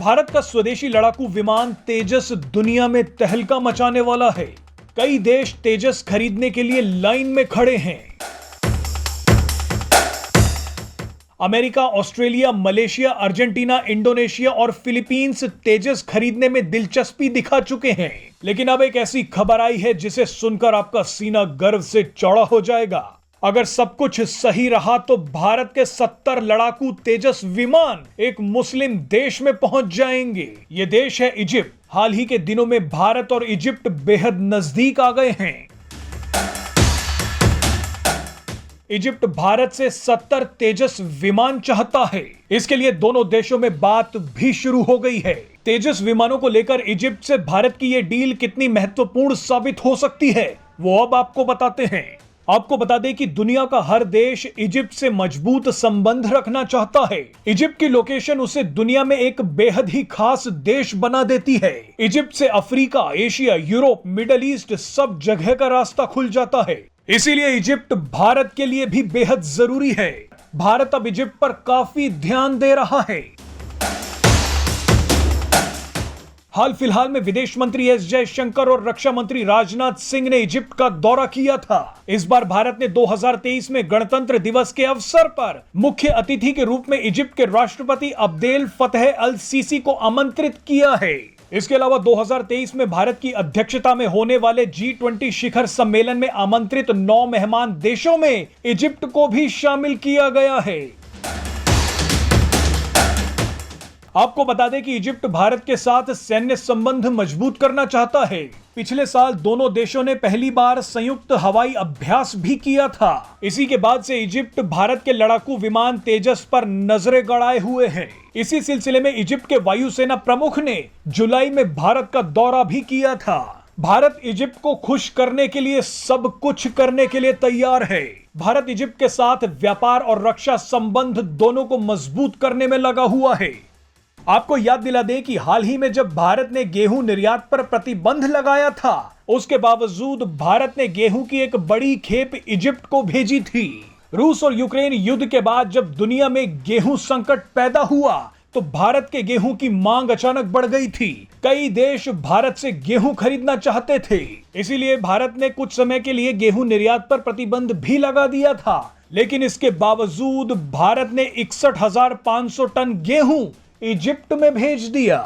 भारत का स्वदेशी लड़ाकू विमान तेजस दुनिया में तहलका मचाने वाला है। कई देश तेजस खरीदने के लिए लाइन में खड़े हैं। America, Australia, Malaysia, Argentina, Indonesia और फिलीपींस तेजस खरीदने में दिलचस्पी दिखा चुके हैं। लेकिन अब एक ऐसी खबर आई है जिसे सुनकर आपका सीना गर्व से चौड़ा हो जाएगा। अगर सब कुछ सही रहा तो भारत के 70 लड़ाकू तेजस विमान एक मुस्लिम देश में पहुंच जाएंगे। ये देश है इजिप्ट। हाल ही के दिनों में भारत और इजिप्ट बेहद नजदीक आ गए हैं। इजिप्ट भारत से 70 तेजस विमान चाहता है। इसके लिए दोनों देशों में बात भी शुरू हो गई है। तेजस विमानों को लेकर इजिप्ट से भारत की ये डील कितनी महत्वपूर्ण साबित हो सकती है, वो अब आपको बताते हैं। आपको बता दें कि दुनिया का हर देश इजिप्ट से मजबूत संबंध रखना चाहता है। इजिप्ट की लोकेशन उसे दुनिया में एक बेहद ही खास देश बना देती है। इजिप्ट से Africa, Asia, Europe, middle east सब जगह का रास्ता खुल जाता है। इसीलिए इजिप्ट भारत के लिए भी बेहद जरूरी है। भारत अब इजिप्ट पर काफी ध्यान दे रहा है। हाल फिलहाल में विदेश मंत्री एस जयशंकर और रक्षा मंत्री राजनाथ सिंह ने इजिप्ट का दौरा किया था। इस बार भारत ने 2023 में गणतंत्र दिवस के अवसर पर मुख्य अतिथि के रूप में इजिप्ट के राष्ट्रपति अब्देल फतह अल सीसी को आमंत्रित किया है। इसके अलावा 2023 में भारत की अध्यक्षता में होने वाले G20 शिखर सम्मेलन में आमंत्रित 9 मेहमान देशों में इजिप्ट को भी शामिल किया गया है। आपको बता दें कि इजिप्ट भारत के साथ सैन्य संबंध मजबूत करना चाहता है। पिछले साल दोनों देशों ने पहली बार संयुक्त हवाई अभ्यास भी किया था। इसी के बाद से इजिप्ट भारत के लड़ाकू विमान तेजस पर नजरें गड़ाए हुए है। इसी सिलसिले में इजिप्ट के वायुसेना प्रमुख ने जुलाई में भारत का दौरा भी किया था। भारत इजिप्ट को खुश करने के लिए सब कुछ करने के लिए तैयार है। भारत इजिप्ट के साथ व्यापार और रक्षा संबंध दोनों को मजबूत करने में लगा हुआ है। आपको याद दिला दें कि हाल ही में जब भारत ने गेहूं निर्यात पर प्रतिबंध लगाया था, उसके बावजूद भारत ने गेहूं की एक बड़ी खेप इजिप्ट को भेजी थी। रूस और यूक्रेन युद्ध के बाद जब दुनिया में गेहूं संकट पैदा हुआ तो भारत के गेहूं की मांग अचानक बढ़ गई थी। कई देश भारत से गेहूं खरीदना चाहते थे। इसीलिए भारत ने कुछ समय के लिए गेहूं निर्यात पर प्रतिबंध भी लगा दिया था। लेकिन इसके बावजूद भारत ने 61,500 टन गेहूं इजिप्ट में भेज दिया।